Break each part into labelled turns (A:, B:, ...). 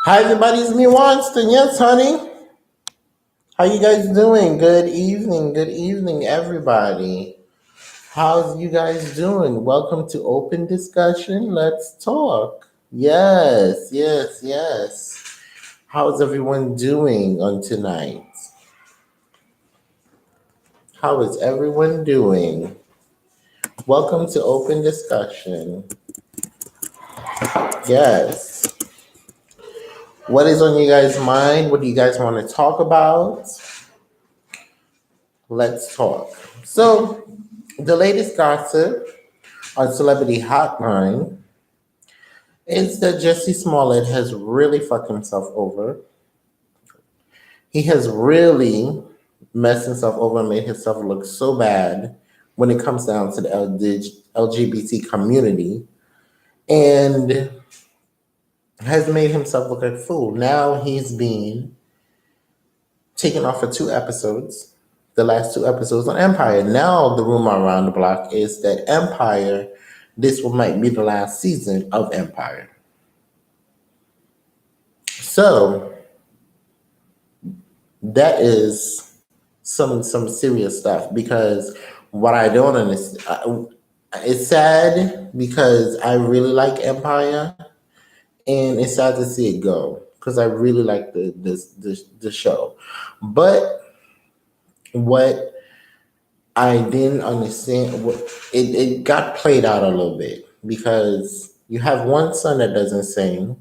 A: Hi, everybody. It's me, Winston. Yes, honey. How you guys doing? Good evening. Good evening, everybody. How's you guys doing? Welcome to Open Discussion. Let's talk. Yes, yes, yes. How's everyone doing on tonight? How is everyone doing? Welcome to Open Discussion. Yes. What is on you guys' mind? What do you guys want to talk about? Let's talk. So, the latest gossip on Celebrity Hotline is that Jesse Smollett has really fucked himself over. He has really messed himself over and made himself look so bad when it comes down to the LGBT community and has made himself look like a fool. Now he's being taken off for 2 episodes, the last 2 episodes on Empire. Now the rumor around the block is that Empire, this might be the last season of Empire. So that is some serious stuff because what I don't understand, it's sad because I really like Empire and it's sad to see it go because I really like the show. But what I didn't understand, it got played out a little bit because you have one son that doesn't sing.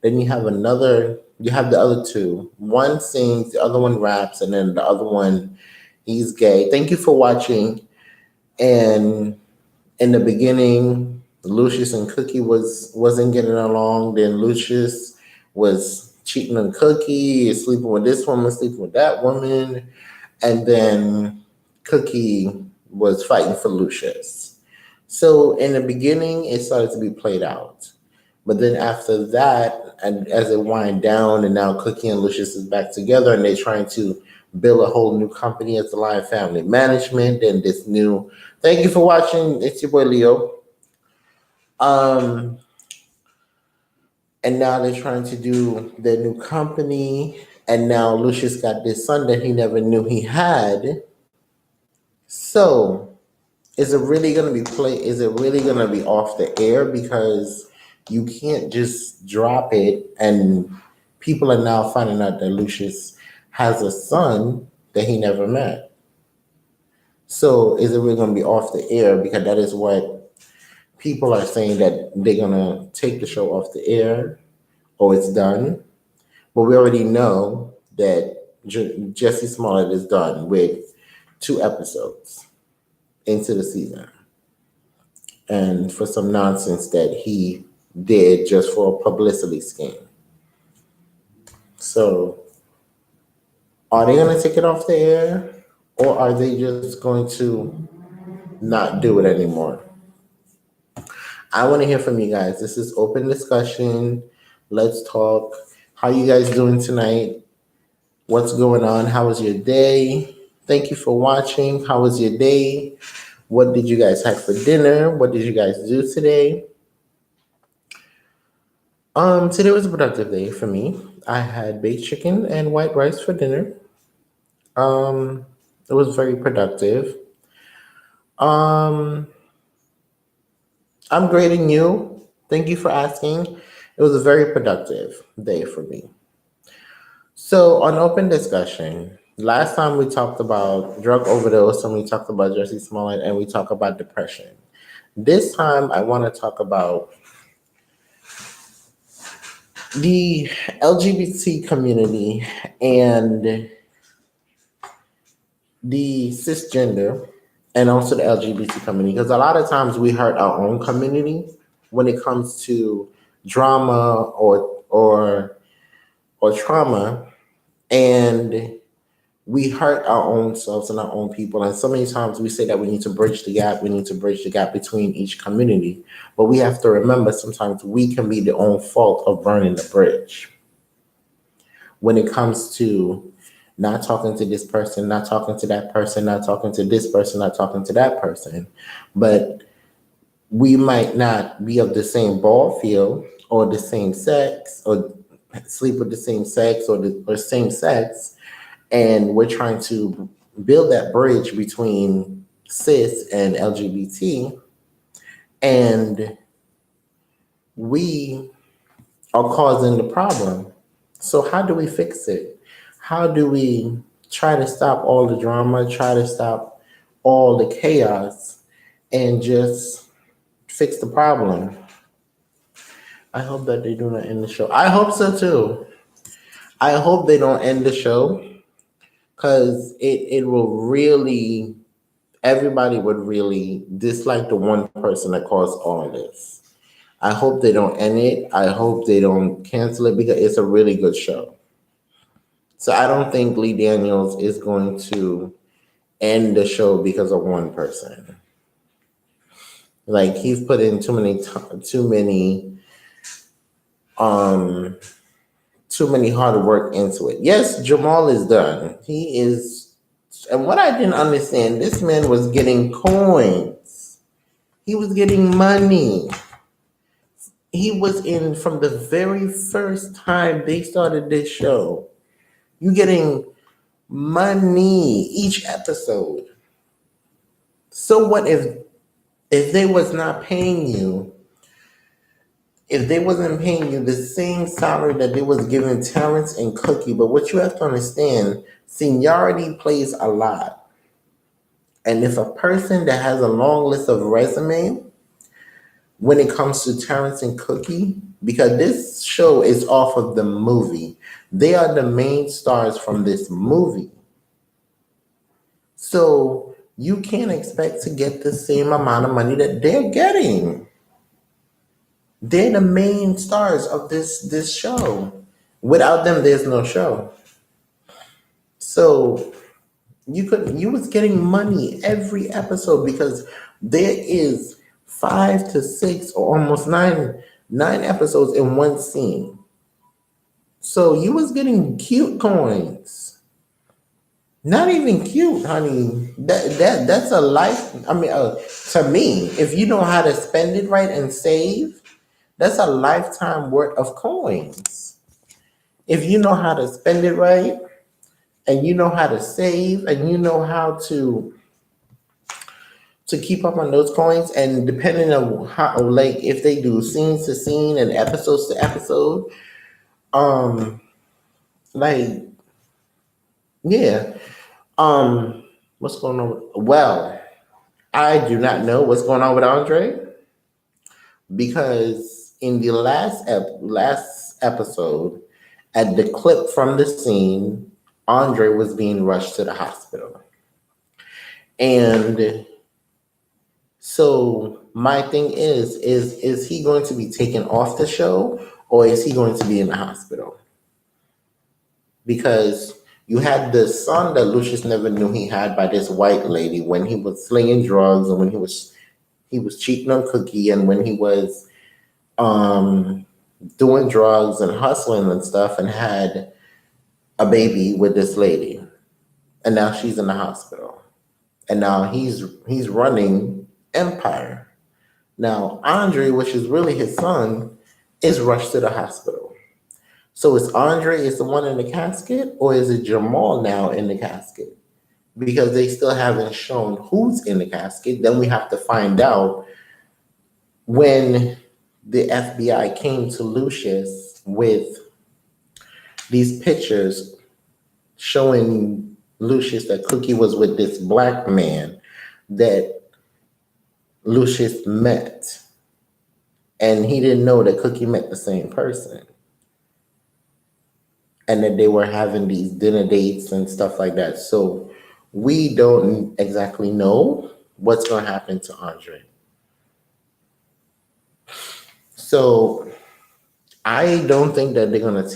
A: Then you have the other two. One sings, the other one raps, and then the other one, he's gay. Thank you for watching. And in the beginning, Lucius and Cookie wasn't getting along. Then Lucius was cheating on Cookie, sleeping with this woman, sleeping with that woman. And then Cookie was fighting for Lucius. So in the beginning, it started to be played out. But then after that, and as it wind down, and now Cookie and Lucius is back together, and they're trying to build a whole new company as the Lion Family Management, and this new. Thank you for watching. It's your boy Leo. Um, and now they're trying to do their new company, and now Lucius got this son that he never knew he had. So is it really gonna be play? Is it really gonna be off the air? Because you can't just drop it, and people are now finding out that Lucius has a son that he never met. So is it really gonna be off the air? Because that is what people are saying, that they're gonna take the show off the air or it's done. But we already know that Jesse Smollett is done with 2 episodes into the season, and for some nonsense that he did just for a publicity scheme. So, are they going to take it off the air, or are they just going to not do it anymore? I want to hear from you guys. This is open discussion. Let's talk. How you guys doing tonight? What's going on? How was your day? Thank you for watching. How was your day? What did you guys have for dinner? What did you guys do today? Today was a productive day for me. I had baked chicken and white rice for dinner. Um, it was very productive. Um, I'm grading you. Thank you for asking. It was a very productive day for me. So, on open discussion, last time we talked about drug overdose and we talked about Jesse Smollett and we talked about depression. This time, I want to talk about the LGBT community and the cisgender and also the LGBT community, because a lot of times we hurt our own community when it comes to drama or trauma, and we hurt our own selves and our own people. And so many times we say that we need to bridge the gap. We need to bridge the gap between each community, but we have to remember sometimes we can be the own fault of burning the bridge when it comes to not talking to this person, not talking to that person, not talking to this person, not talking to that person. But we might not be of the same ball field or the same sex or sleep with the same sex or same sex, and we're trying to build that bridge between cis and LGBT, and we are causing the problem. So how do we fix it? How do we try to stop all the drama, try to stop all the chaos, and just fix the problem? I hope that they do not end the show. I hope so too. I hope they don't end the show because it will really, everybody would really dislike the one person that caused all of this. I hope they don't end it. I hope they don't cancel it because it's a really good show. So I don't think Lee Daniels is going to end the show because of one person. Like he's put in um too many hard work into it. Yes, Jamal is done. He is, and what I didn't understand, this man was getting coins. He was getting money. He was in from the very first time they started this show. You getting money each episode. So what if they was not paying you, if they wasn't paying you the same salary that they was giving Terrence and Cookie? But what you have to understand, seniority plays a lot. And if a person that has a long list of resume, when it comes to Terrence and Cookie, because this show is off of the movie, they are the main stars from this movie. So you can't expect to get the same amount of money that they're getting. They're the main stars of this show. Without them, there's no show. So you was getting money every episode because there is 5 to 6 or almost nine episodes in one scene. So you was getting cute coins. Not even cute, honey. That's a life. I mean, to me, if you know how to spend it right and save, that's a lifetime worth of coins. If you know how to spend it right, and you know how to save, and you know how to keep up on those coins, and depending on how, like, if they do scene to scene and episodes to episode, um, like, yeah, what's going on? Well, I do not know what's going on with Andre because in the last episode, at the clip from the scene, Andre was being rushed to the hospital, and so my thing is he going to be taken off the show or is he going to be in the hospital? Because you had the son that Lucius never knew he had by this white lady when he was slinging drugs and when he was cheating on Cookie and when he was um doing drugs and hustling and stuff and had a baby with this lady. And now she's in the hospital. And now he's running Empire. Now Andre, which is really his son, is rushed to the hospital. So is Andre is the one in the casket, or is it Jamal now in the casket? Because they still haven't shown who's in the casket. Then we have to find out when the FBI came to Lucius with these pictures showing Lucius that Cookie was with this black man that Lucius met. And he didn't know that Cookie met the same person. And that they were having these dinner dates and stuff like that. So we don't exactly know what's going to happen to Andre. So I don't think that they're gonna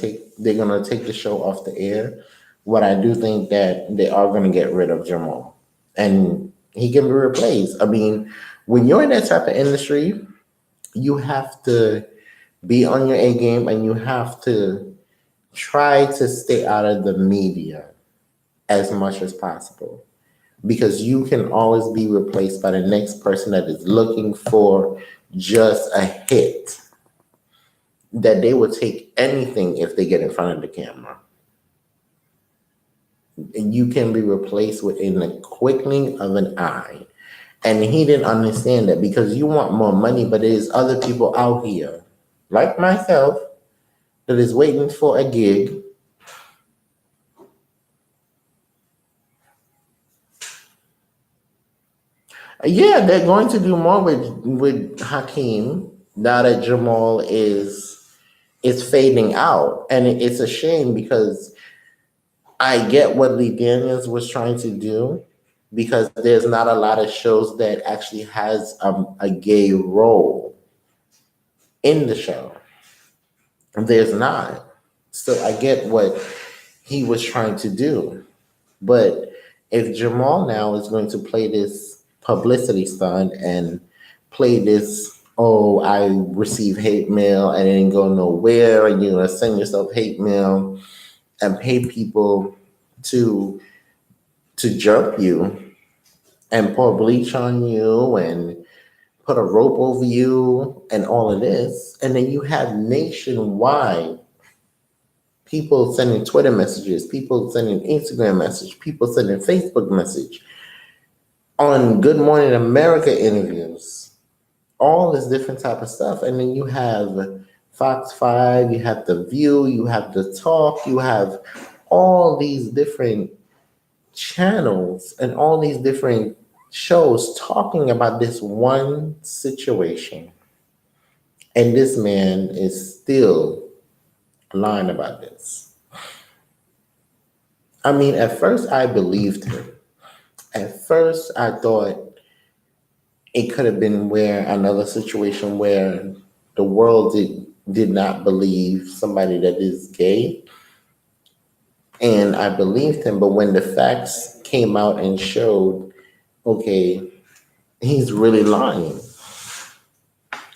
A: take the show off the air. What I do think that they are gonna get rid of Jamal, and he can be replaced. I mean, when you're in that type of industry, you have to be on your A game, and you have to try to stay out of the media as much as possible because you can always be replaced by the next person that is looking for just a hit. that they would take anything if they get in front of the camera. You can be replaced within the quickening of an eye. And he didn't understand that because you want more money, but there's other people out here, like myself, that is waiting for a gig. Yeah, they're going to do more with Hakeem now that Jamal is fading out, and it's a shame because I get what Lee Daniels was trying to do because there's not a lot of shows that actually has a gay role in the show. There's not. So I get what he was trying to do. But if Jamal now is going to play this publicity stunt and play this, oh, I receive hate mail and it didn't go nowhere, and you're going to send yourself hate mail and pay people to to jump you and pour bleach on you and put a rope over you and all of this, and then you have nationwide people sending Twitter messages, people sending Instagram message, people sending Facebook message on Good Morning America interviews, all this different type of stuff. And then you have Fox 5, you have The View, you have The TalK, you have all these different channels and all these different shows talking about this one situation. And this man is still lying about this. I mean, at first I believed him. At first I thought it could have been where another situation where the world did not believe somebody that is gay. And I believed him, but when the facts came out and showed, okay, he's really lying.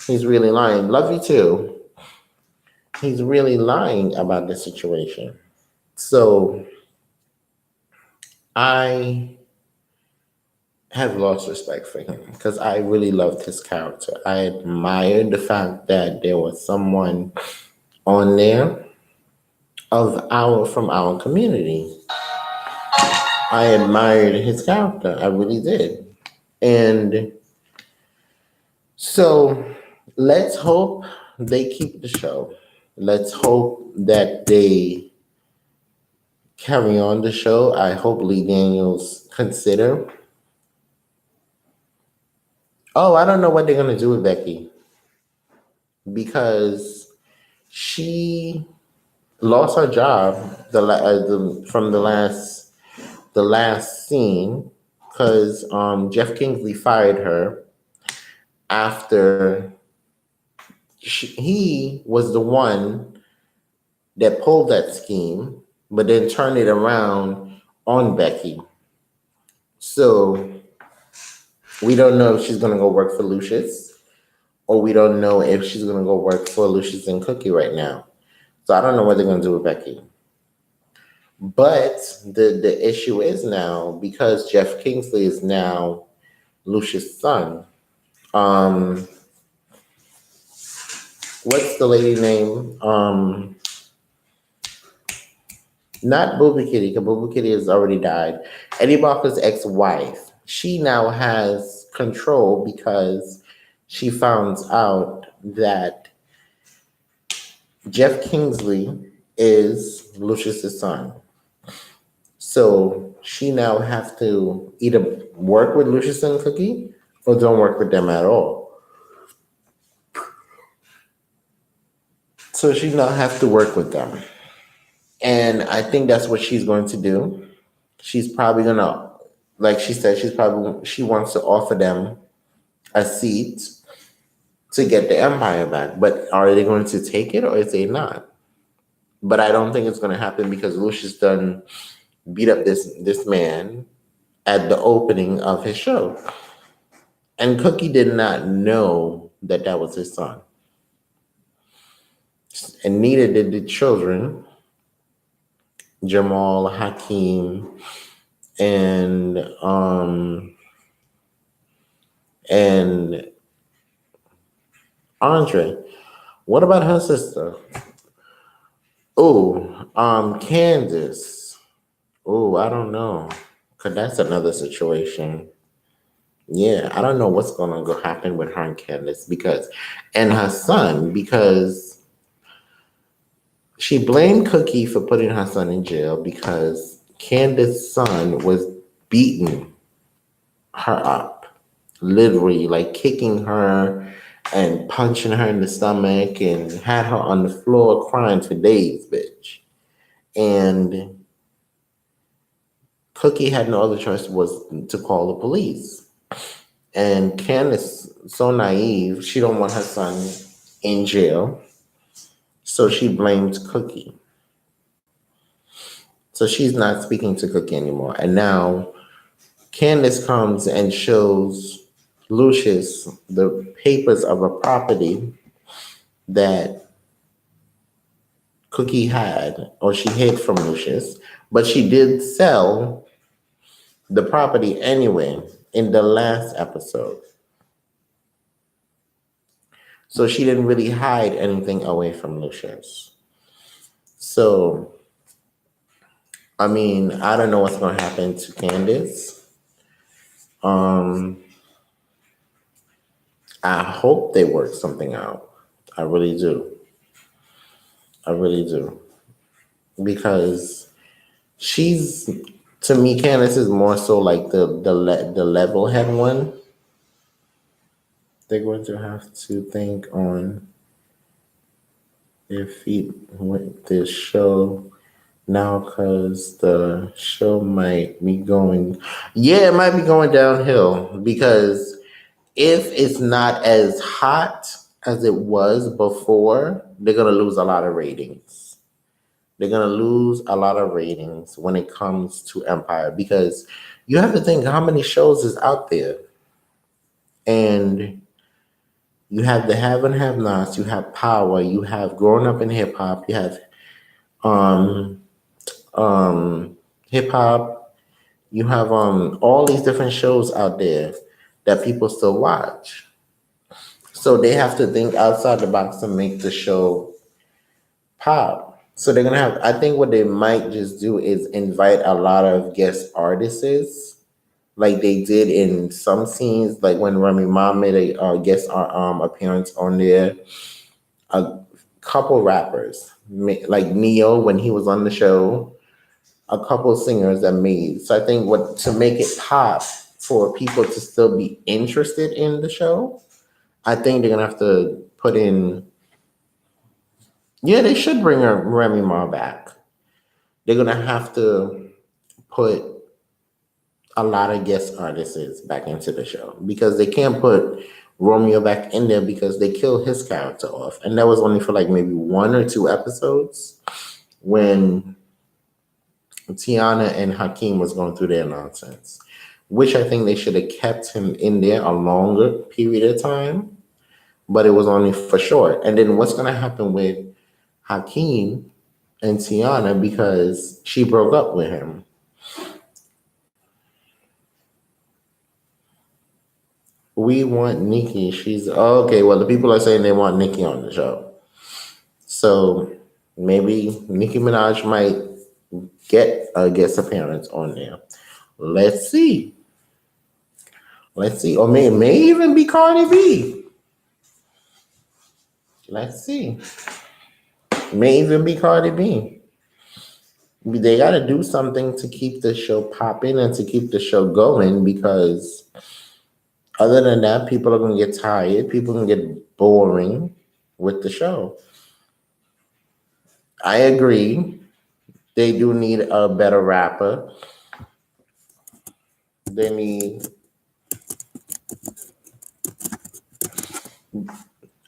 A: He's really lying. Love you too. He's really lying about the situation. So I have lost respect for him because I really loved his character. I admired the fact that there was someone on there of our from our community. I admired his character. I really did. And so let's hope they keep the show. Let's hope that they carry on the show. I hope Lee Daniels consider. Oh, I don't know what they're gonna do with Becky because she lost her job from the last scene because Jeff Kingsley fired her after he was the one that pulled that scheme, but then turned it around on Becky. So we don't know if she's gonna go work for Lucius, or we don't know if she's gonna go work for Lucius and Cookie right now. So I don't know what they're gonna do with Becky. But the issue is now because Jeff Kingsley is now Lucius' son. Um, what's the lady name? Not Booby Kitty, because Booby Kitty has already died. Eddie Barker's ex-wife. She now has control because she found out that Jeff Kingsley is Lucius' son. So she now has to either work with Lucius and Cookie or don't work with them at all. So she now has to work with them. And I think that's what she's going to do. She's probably gonna, like she said, she wants to offer them a seat to get the empire back. But are they going to take it or is they not? But I don't think it's gonna happen because Lucius done beat up this man at the opening of his show. And Cookie did not know that that was his son. And neither did the children, Jamal, Hakeem, and and Andre. What about her sister? Oh, Candace. Oh, I don't know. Cause that's another situation. Yeah, I don't know what's gonna go happen with her and Candace because, and her son, because she blamed Cookie for putting her son in jail because Candace's son was beating her up, literally like kicking her and punching her in the stomach and had her on the floor crying for days, bitch. And Cookie had no other choice was to call the police. And Candace, so naive, she don't want her son in jail, so she blames Cookie. So she's not speaking to Cookie anymore. And now Candace comes and shows Lucius the papers of a property that Cookie had, or she hid from Lucius, but she did sell the property anyway in the last episode. So she didn't really hide anything away from Lucius. So, I mean, I don't know what's going to happen to Candace. Um, I hope they work something out. I really do. I really do. Because she's, to me, Candace is more so like the level head one. They're going to have to think on their feet with this show now because the show might be going, yeah, it might be going downhill because if it's not as hot as it was before, they're going to lose a lot of ratings. They're going to lose a lot of ratings when it comes to Empire because you have to think how many shows is out there. And you have the have and have nots, you have power, you have growing up in hip hop, you have um hip hop, you have all these different shows out there that people still watch. So they have to think outside the box to make the show pop. So they're gonna have. I think what they might just do is invite a lot of guest artists, like they did in some scenes, like when Remy Ma made a guest appearance on there. A couple rappers, like Neo when he was on the show. A couple singers that made. So I think what to make it pop for people to still be interested in the show. I think they're gonna have to put in. Yeah, they should bring her Remy Ma back. They're gonna have to put a lot of guest artists back into the show because they can't put Romeo back in there because they killed his character off, and that was only for like maybe one or two episodes when Tiana and Hakeem was going through their nonsense, which I think they should have kept him in there a longer period of time, but it was only for short. And then what's going to happen with Hakeem and Tiana because she broke up with him? We want Nikki. She's okay. Well, the people are saying they want Nikki on the show, so maybe Nicki Minaj might get a guest appearance on there. Let's see. Let's see. Or may even be Cardi B. Let's see. May even be Cardi B. They got to do something to keep the show popping and to keep the show going because other than that, people are going to get tired. People are going to get boring with the show. I agree. They do need a better rapper. They need.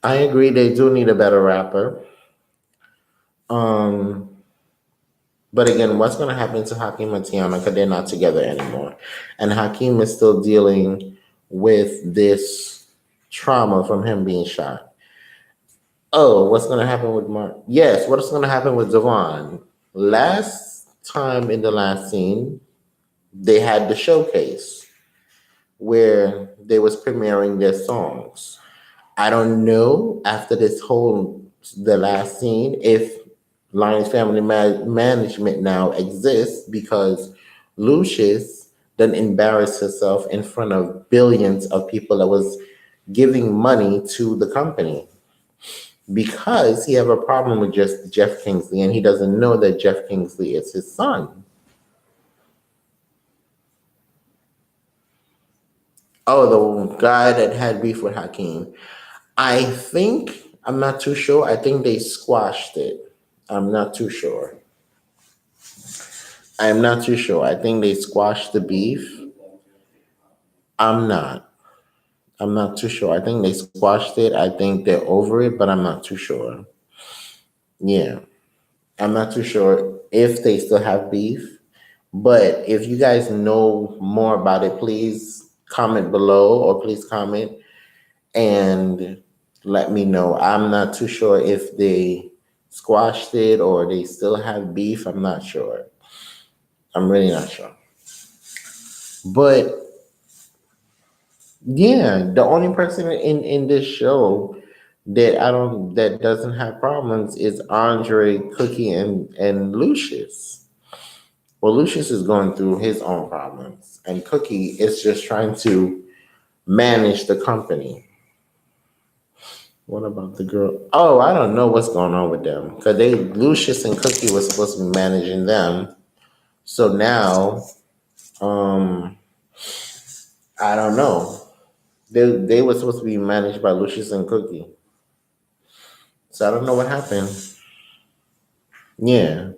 A: I agree. They do need a better rapper. Um, But again, what's going to happen to Hakeem and Tiana because they're not together anymore? And Hakeem is still dealing with this trauma from him being shot. Oh, what's going to happen with Mark? Yes, what's going to happen with Devon? Last time in the last scene, they had the showcase where they was premiering their songs. I don't know after this whole the last scene if Lion's Family Management now exists because Lucius then embarrassed herself in front of billions of people that was giving money to the company because he have a problem with just Jeff Kingsley and he doesn't know that Jeff Kingsley is his son. Oh, the guy that had beef with Hakeem. I think I'm not too sure. I think they squashed it. I'm not too sure. I'm not too sure. I think they squashed the beef. I'm not. I'm not too sure. I think they squashed it. I think they're over it, but I'm not too sure. Yeah. I'm not too sure if they still have beef. But if you guys know more about it, please comment below or please comment and let me know. I'm not too sure if they squashed it or they still have beef. I'm not sure. I'm really not sure. But yeah, the only person in this show that doesn't have problems is Andre, Cookie, and Lucius. Well, Lucius is going through his own problems, and Cookie is just trying to manage the company. What about the girl? Oh, I don't know what's going on with them because they Lucius and Cookie was supposed to be managing them. So now, um, I don't know. They were supposed to be managed by Lucius and Cookie. So I don't know what happened. Yeah.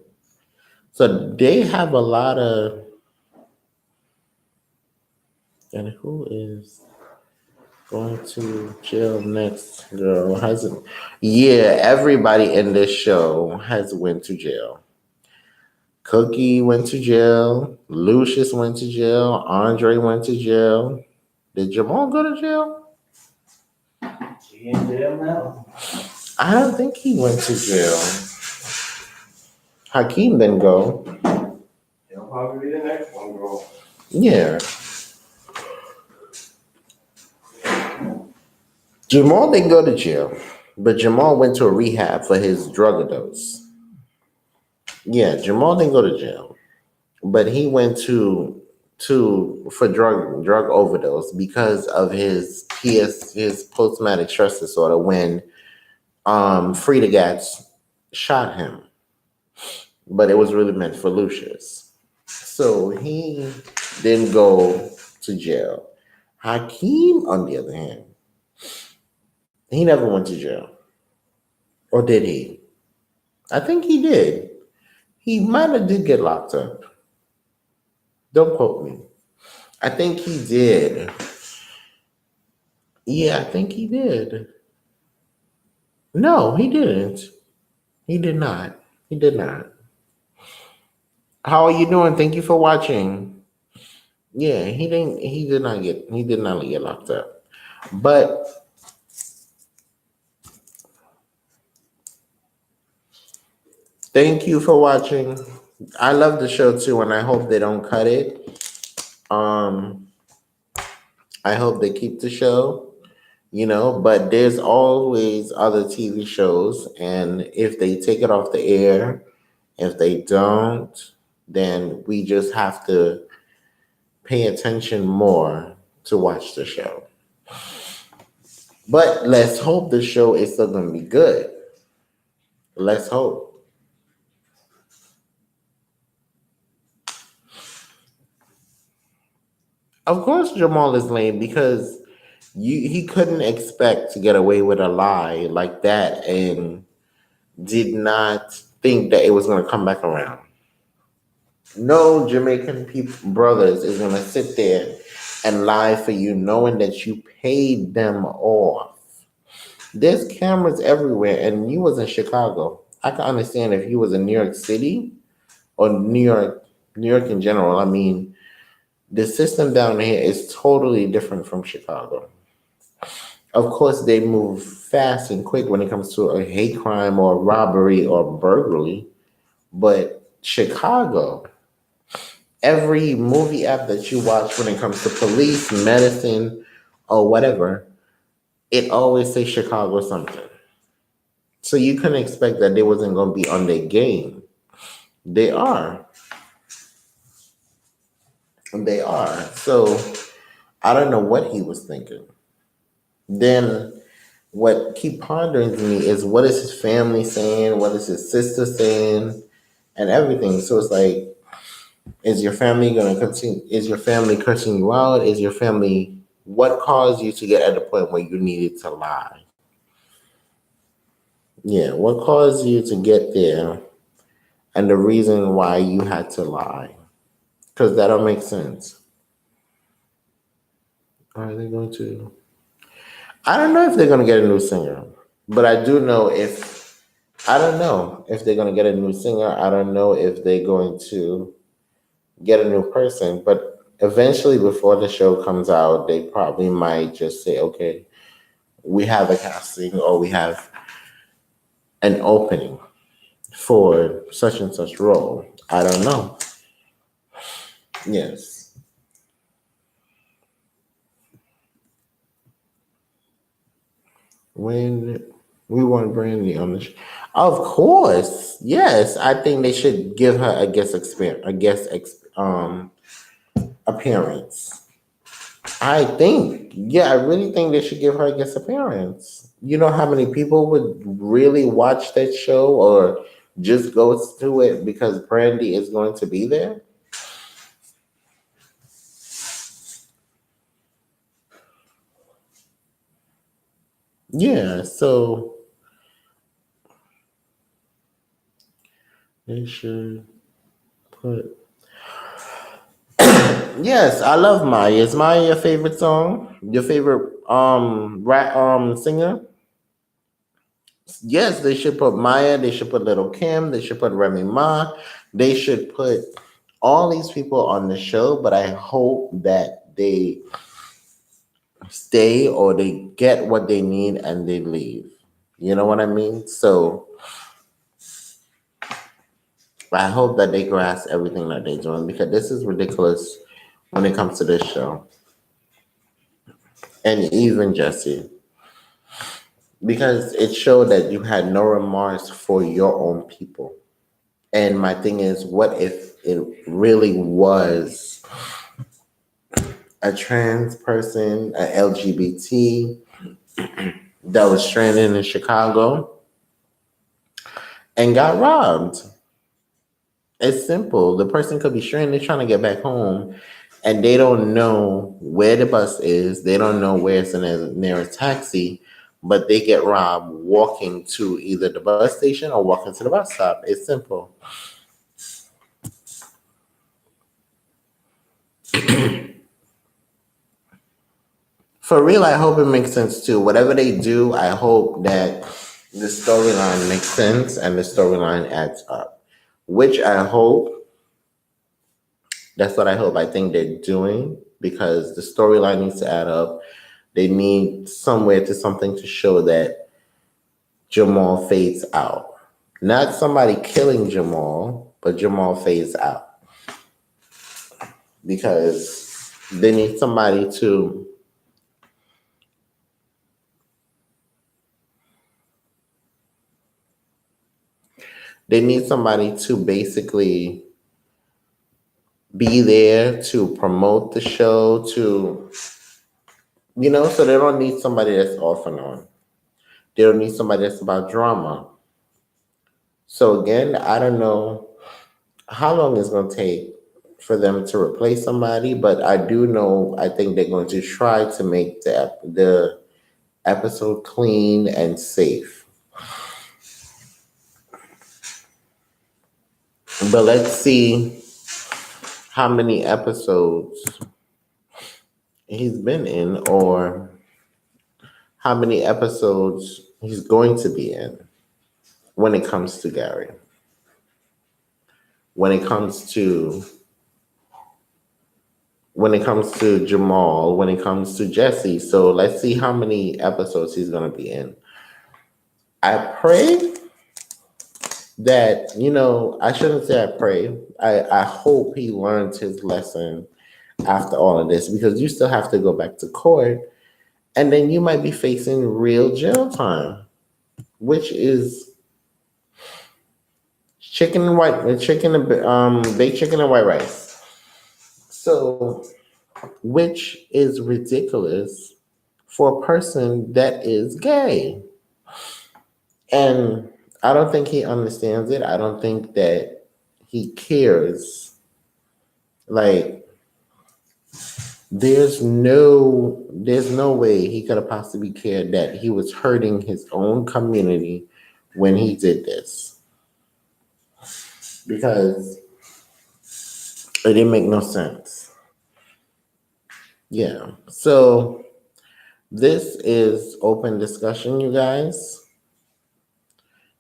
A: So they have a lot of. And who is going to jail next, girl? Hasn't? Yeah, everybody in this show has went to jail. Cookie went to jail. Lucius went to jail. Andre went to jail. Did Jamal go to jail?
B: He in jail now.
A: I don't think he went to jail. Hakeem didn't go.
B: He'll probably be the next one, bro.
A: Yeah. Jamal didn't go to jail, but Jamal went to a rehab for his drug overdose. Yeah, Jamal didn't go to jail, but he went to for drug overdose because of his post traumatic stress disorder when Frida Gats shot him, but it was really meant for Lucius. So he didn't go to jail. Hakeem, on the other hand, he never went to jail. Or did he? I think he did. He might have did get locked up. Don't quote me. I think he did. Yeah, I think he did. No, he didn't. He did not. He did not. How are you doing? Thank you for watching. Yeah, he didn't. He did not get locked up. But thank you for watching. I love the show too, and I hope they don't cut it. Um, I hope they keep the show. But there's always other TV shows, and if they take it off the air, if they don't, then we just have to pay attention more to watch the show. But let's hope the show is still going to be good. Let's hope. Of course, Jamal is lame because he couldn't expect to get away with a lie like that and did not think that it was going to come back around. No Jamaican brothers is going to sit there and lie for you knowing that you paid them off. There's cameras everywhere, and you was in Chicago. I can understand if you was in New York City or New York in general. I mean, the system down here is totally different from Chicago. Of course, they move fast and quick when it comes to a hate crime or robbery or burglary, but Chicago, every movie app that you watch when it comes to police, medicine, or whatever, it always says Chicago something. So you couldn't expect that they wasn't going to be on their game. They are. They are. So I don't know what he was thinking. Then what keep pondering to me is what is his family saying? What is his sister saying? And everything. So it's like, is your family gonna continue? Is your family cursing you out? Is your family what caused you to get at the point where you needed to lie? Yeah, what caused you to get there, and the reason why you had to lie? Because that don't make sense. Are they going to? I don't know if they're gonna get a new singer, but I do know if I don't know if they're gonna get a new singer. I don't know if they're going to get a new person, but eventually, before the show comes out, they probably might just say, okay, we have a casting or we have an opening for such and such role. I don't know. Yes. When we want Brandy on the show. Of course. Yes. I think they should give her a guest experience, appearance. I think, yeah, I really think they should give her a guest appearance. You know how many people would really watch that show or just go to it because Brandy is going to be there? Yeah, so they should put. Yes, I love Maya. Is Maya your favorite song? Your favorite singer? Yes, they should put Maya, they should put Little Kim, they should put Remy Ma, they should put all these people on the show, but I hope that they stay or they get what they need and they leave. You know what I mean? So I hope that they grasp everything that they're doing because this is ridiculous when it comes to this show. And even Jesse. Because it showed that you had no remorse for your own people. And my thing is, what if it really was a trans person, a LGBT that was stranded in Chicago and got robbed? It's simple. The person could be stranded trying to get back home and they don't know where the bus is. They don't know where's the nearest taxi, but they get robbed walking to either the bus station or walking to the bus stop. It's simple. For real, I hope it makes sense too. Whatever they do, I hope that the storyline makes sense and the storyline adds up. Which I hope, that's what I hope I think they're doing because the storyline needs to add up. They need somewhere to something to show that Jamal fades out. Not somebody killing Jamal, but Jamal fades out. Because they need somebody to basically be there to promote the show to so they don't need somebody that's off and on. They don't need somebody that's about drama. So again, I don't know how long it's going to take for them to replace somebody, but I do know I think they're going to try to make the episode clean and safe. But let's see how many episodes he's been in or how many episodes he's going to be in when it comes to Gary. When it comes to Jamal, when it comes to Jesse. So let's see how many episodes he's going to be in. I pray that, I shouldn't say I pray. I hope he learns his lesson after all of this because you still have to go back to court and then you might be facing real jail time. which is chicken and baked chicken and white rice. So, which is ridiculous for a person that is gay. And I don't think he understands it. I don't think that he cares. Like there's no way he could have possibly cared that he was hurting his own community when he did this. Because it didn't make no sense. Yeah. So this is open discussion, you guys.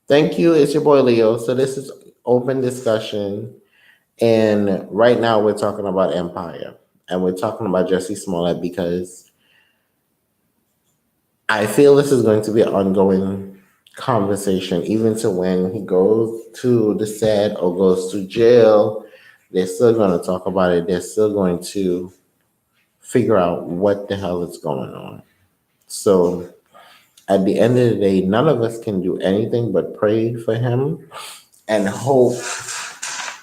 A: Thank you. It's your boy Leo. So this is open discussion. And right now we're talking about Empire. And we're talking about Jesse Smollett because I feel this is going to be an ongoing conversation, even to when he goes to the set or goes to jail. They're still going to talk about it. They're still going to figure out what the hell is going on. So at the end of the day, none of us can do anything but pray for him and hope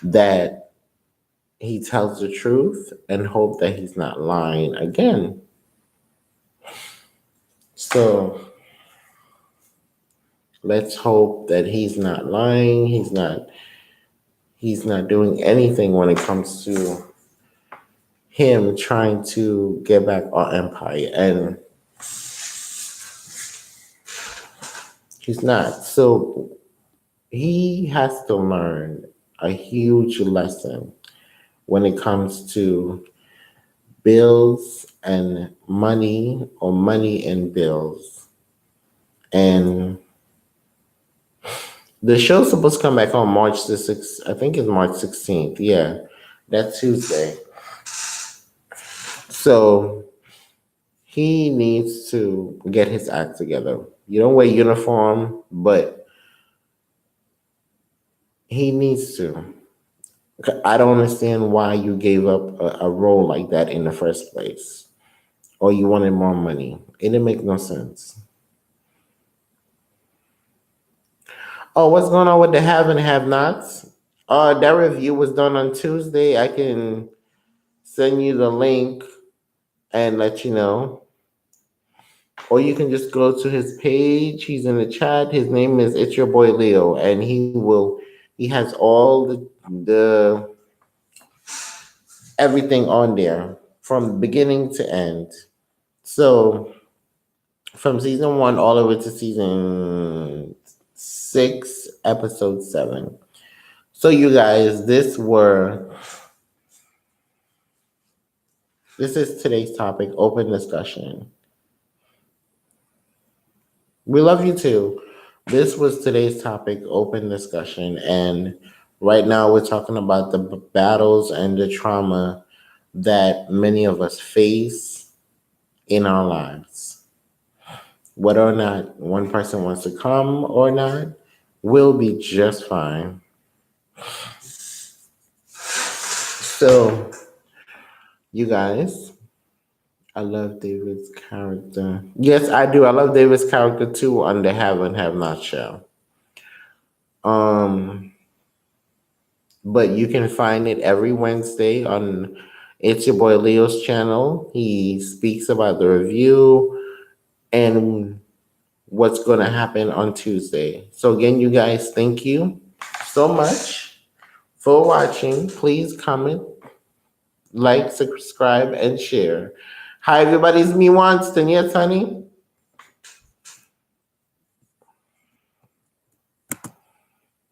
A: that he tells the truth and hope that he's not lying again. So let's hope that he's not lying. He's not doing anything when it comes to him trying to get back on Empire, and he's not. So he has to learn a huge lesson when it comes to bills and money, or money and bills. And the show's supposed to come back on March the 6th. I think it's March 16th. Yeah, that's Tuesday. So he needs to get his act together. You don't wear uniform, but he needs to. I don't understand why you gave up a role like that in the first place, or you wanted more money. It didn't make no sense. Oh, what's going on with the have and have nots? That review was done on Tuesday. I can send you the link and let you know. Or you can just go to his page. He's in the chat. His name is It's Your Boy Leo, and he has all the everything on there from beginning to end. So from season one all the way to season 6, episode 7. So you guys, this is today's topic, open discussion. We love you too. This was today's topic, open discussion. And right now we're talking about the battles and the trauma that many of us face in our lives. Whether or not one person wants to come or not, we'll be just fine. So, you guys, I love David's character. Yes, I do. I love David's character too on the Have and Have Not show. Um, but you can find it every Wednesday on It's Your Boy Leo's channel. He speaks about the review and what's going to happen on Tuesday. So again, you guys, thank you so much for watching. Please comment, like, subscribe, and share. Hi, everybody's me Wanston. Yes, honey.